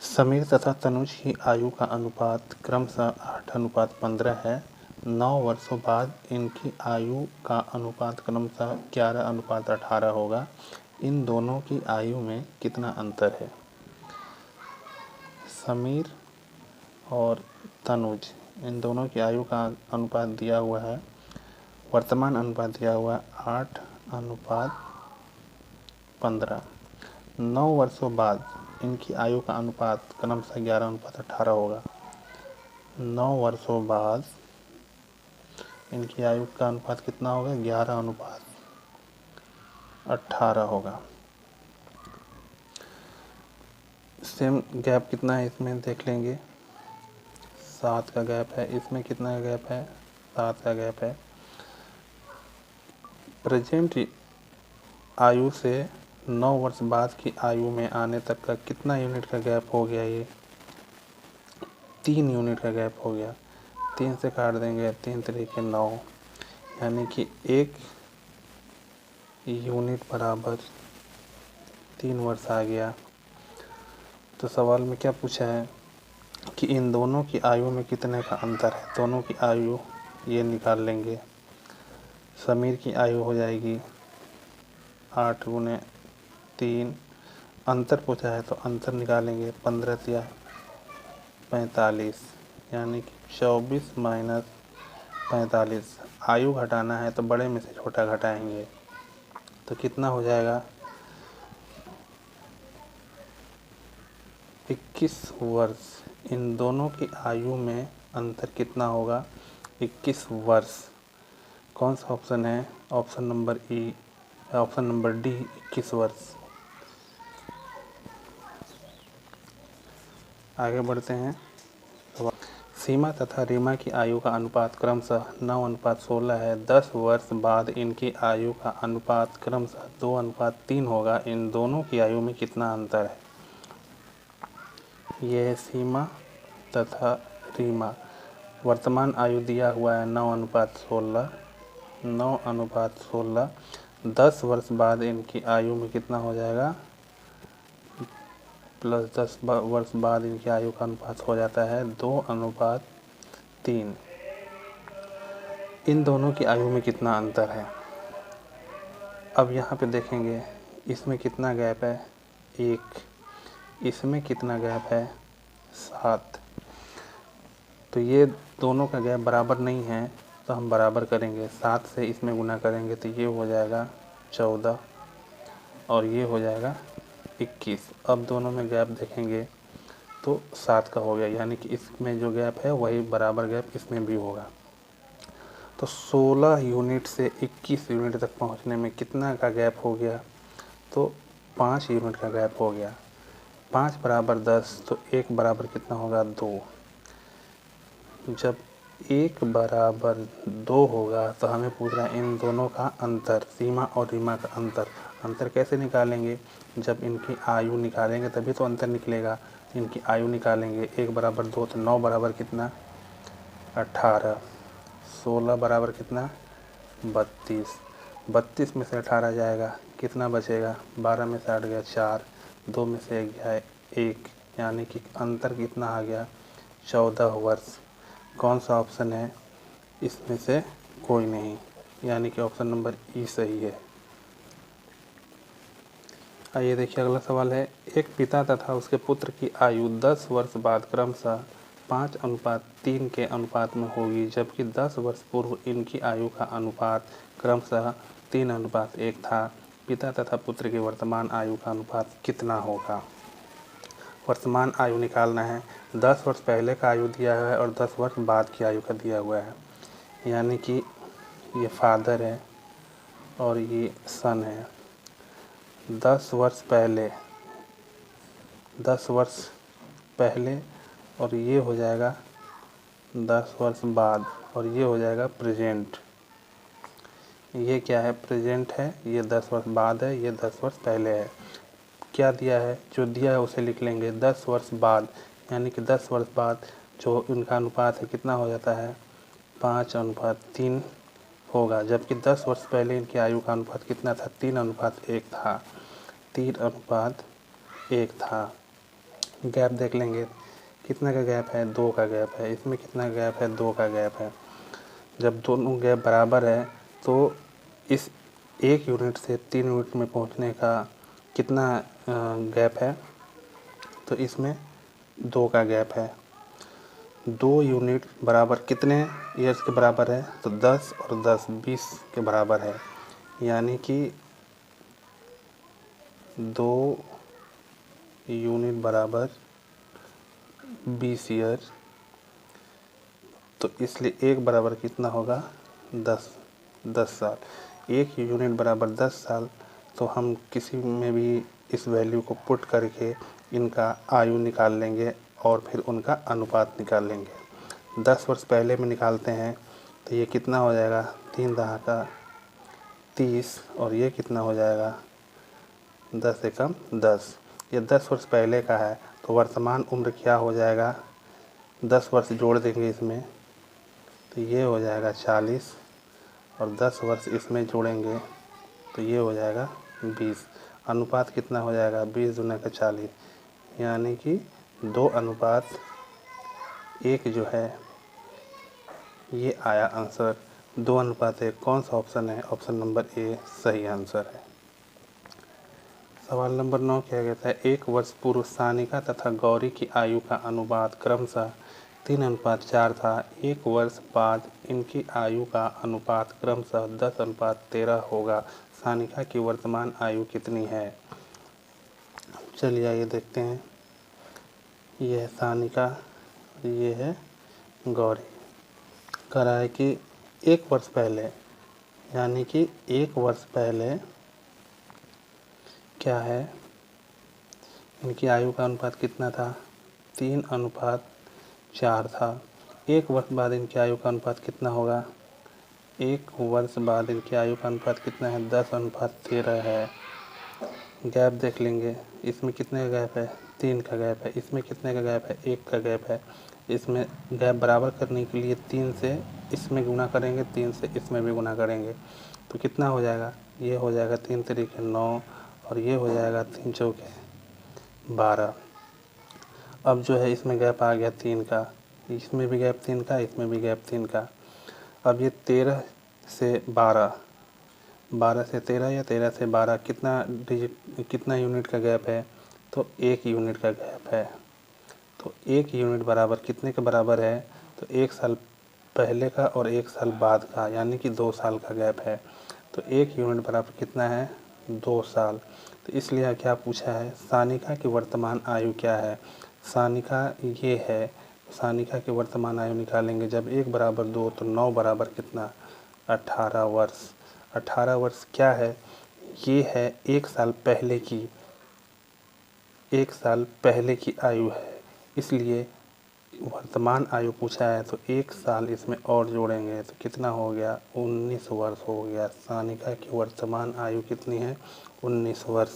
समीर तथा तनुज की आयु का अनुपात क्रमशः 8:15 है। 9 वर्षों बाद इनकी आयु का अनुपात क्रमशः 11:18 होगा। इन दोनों की आयु में कितना अंतर है? समीर और तनुज, इन दोनों की आयु का अनुपात दिया हुआ है, वर्तमान अनुपात दिया हुआ है 8:15। 9 वर्षों बाद इनकी आयु का अनुपात क्रमशः 11:18 होगा। 9 वर्षों बाद इनकी आयु का अनुपात कितना होगा? 11:18 होगा। सेम गैप कितना है इसमें देख लेंगे। 7 का गैप है। इसमें कितना का गैप है? 7 का गैप है। प्रेजेंट आयु से 9 वर्ष बाद की आयु में आने तक का कितना यूनिट का गैप हो गया? ये 3 यूनिट का गैप हो गया। 3 से काट देंगे, 3 तरीके 9, यानी कि 1 यूनिट बराबर 3 वर्ष आ गया। तो सवाल में क्या पूछा है कि इन दोनों की आयु में कितने का अंतर है। दोनों की आयु ये निकाल लेंगे। समीर की आयु हो जाएगी 8 गुने 3, अंतर पूछा है तो अंतर निकालेंगे 15 या 45, यानी कि 24 माइनस 45। आयु घटाना है तो बड़े में से छोटा घटाएंगे तो कितना हो जाएगा? 21 वर्ष। इन दोनों की आयु में अंतर कितना होगा? 21 वर्ष। कौन सा ऑप्शन है? ऑप्शन नंबर ई, ऑप्शन नंबर डी, 21 वर्ष। आगे बढ़ते हैं। सीमा तथा रीमा की आयु का अनुपात क्रमशः 9:16 है। 10 वर्ष बाद इनकी आयु का अनुपात क्रमशः 2:3 होगा। इन दोनों की आयु में कितना अंतर है? यह है सीमा तथा रीमा। वर्तमान आयु दिया हुआ है 9:16। 9:16। 10 वर्ष बाद इनकी आयु में कितना हो जाएगा? प्लस 10 वर्ष बाद इनकी आयु का अनुपात हो जाता है 2:3। इन दोनों की आयु में कितना अंतर है? अब यहाँ पे देखेंगे इसमें कितना गैप है? 1। इसमें कितना गैप है? 7। तो ये दोनों का गैप बराबर नहीं है तो हम बराबर करेंगे। 7 से इसमें गुना करेंगे तो ये हो जाएगा 14 और ये हो जाएगा 21। अब दोनों में गैप देखेंगे तो 7 का हो गया, यानी कि इसमें जो गैप है वही बराबर गैप इसमें भी होगा। तो 16 यूनिट से 21 यूनिट तक पहुंचने में कितना का गैप हो गया? तो 5 यूनिट का गैप हो गया। 5 बराबर 10 तो 1 बराबर कितना होगा? 2। जब 1 बराबर 2 होगा तो हमें पूछ रहा है इन दोनों का अंतर, सीमा और रीमा का अंतर। अंतर कैसे निकालेंगे? जब इनकी आयु निकालेंगे तभी तो अंतर निकलेगा। इनकी आयु निकालेंगे। 1 बराबर 2 तो 9 बराबर कितना? 18। 16 बराबर कितना? 32। 32 में से 18 जाएगा, कितना बचेगा? 12 में से 8 गया 4, 2 में से 1 गया 1, यानी कि अंतर कितना आ गया? 14 वर्ष। कौन सा ऑप्शन है? इसमें से कोई नहीं, यानी कि ऑप्शन नंबर ई सही है। आइए देखिए अगला सवाल है। एक पिता तथा उसके पुत्र की आयु 10 वर्ष बाद क्रमशः 5:3 के अनुपात में होगी, जबकि 10 वर्ष पूर्व इनकी आयु का अनुपात क्रमशः 3:1 था। पिता तथा पुत्र की वर्तमान आयु का अनुपात कितना होगा? वर्तमान आयु निकालना है। 10 वर्ष पहले का आयु दिया है और 10 वर्ष बाद की आयु का दिया हुआ है, यानी कि ये फादर है और ये सन है। 10 वर्ष पहले, 10 वर्ष पहले और ये हो जाएगा 10 वर्ष बाद और ये हो जाएगा प्रेजेंट। ये क्या है? प्रेजेंट है। ये 10 वर्ष बाद है, ये 10 वर्ष पहले है। क्या दिया है? जो दिया है उसे लिख लेंगे। 10 वर्ष बाद, यानी कि 10 वर्ष बाद जो इनका अनुपात है कितना हो जाता है? 5:3 होगा, जबकि 10 वर्ष पहले इनकी आयु का अनुपात कितना था? 3:1 था। 3:1 था। गैप देख लेंगे, कितना का गैप है, 2 का गैप है। इसमें कितना गैप है, 2 का गैप है। जब दोनों गैप बराबर है तो इस 1 यूनिट से 3 यूनिट में पहुंचने का कितना गैप है, तो इसमें 2 का गैप है। 2 यूनिट बराबर कितने ईयर्स के बराबर है, तो 10 और 10 20 के बराबर है, यानी कि 2 यूनिट बराबर 20 ईयर। तो इसलिए 1 बराबर कितना होगा, 10 साल। 1 यूनिट बराबर 10 साल। तो हम किसी में भी इस वैल्यू को पुट करके इनका आयु निकाल लेंगे और फिर उनका अनुपात निकाल लेंगे। 10 वर्ष पहले में निकालते हैं तो ये कितना हो जाएगा, 3 दहाका 30, और ये कितना हो जाएगा, 10 एकम 10। ये 10 वर्ष पहले का है, तो वर्तमान उम्र क्या हो जाएगा, 10 वर्ष जोड़ देंगे इसमें तो ये हो जाएगा 40, और 10 वर्ष इसमें जोड़ेंगे तो ये हो जाएगा 20। अनुपात कितना हो जाएगा, 20 दूना का 40, यानी कि 2 अनुपात 1 जो है ये आया आंसर। 2 अनुपात 1 कौन सा ऑप्शन है, ऑप्शन नंबर ए सही आंसर है। सवाल नंबर 9 क्या कहता है, 1 वर्ष पूर्व सानिका तथा गौरी की आयु का अनुपात क्रमशः 3:4 था। 1 वर्ष बाद इनकी आयु का अनुपात क्रमशः 10:13 होगा। सानिका की वर्तमान आयु कितनी है। चलिए आइए देखते हैं। ये है सानिका, ये है गौरी। कह रहा है कि 1 वर्ष पहले, यानी कि 1 वर्ष पहले क्या है, इनकी आयु का अनुपात कितना था, 3:4 था। 1 वर्ष बाद इनकी आयु का अनुपात कितना होगा, 1 वर्ष बाद इनकी आयु का अनुपात कितना है, 10:13 है। गैप देख लेंगे, इसमें कितने का गैप है, 3 का गैप है। इसमें कितने का गैप है, 1 का गैप है। इसमें गैप बराबर करने के लिए 3 से इसमें गुना करेंगे, 3 से इसमें भी गुना करेंगे, तो कितना हो जाएगा, ये हो जाएगा 3 तरीके 9, और ये हो जाएगा 3 चौके 12। अब जो है इसमें गैप आ गया 3 का, इसमें भी गैप 3 का, इसमें भी गैप 3 का। अब ये 13 से 12, 12 से 13 या 13 से 12 कितना डिजिट, कितना यूनिट का गैप है, तो 1 यूनिट का गैप है। तो 1 यूनिट बराबर कितने के बराबर है, तो 1 साल पहले का और 1 साल बाद का, यानी कि 2 साल का गैप है। तो 1 यूनिट बराबर कितना है, 2 साल। तो इसलिए क्या पूछा है, सानिका की वर्तमान आयु क्या है। सानिका ये है, सानिका की वर्तमान आयु निकालेंगे। जब 1 बराबर 2 तो 9 बराबर कितना, 18 वर्ष। 18 वर्ष क्या है, ये है 1 साल पहले की, 1 साल पहले की आयु है, इसलिए वर्तमान आयु पूछा है तो 1 साल इसमें और जोड़ेंगे तो कितना हो गया, 19 वर्ष हो गया। सानिका की वर्तमान आयु कितनी है, 19 वर्ष।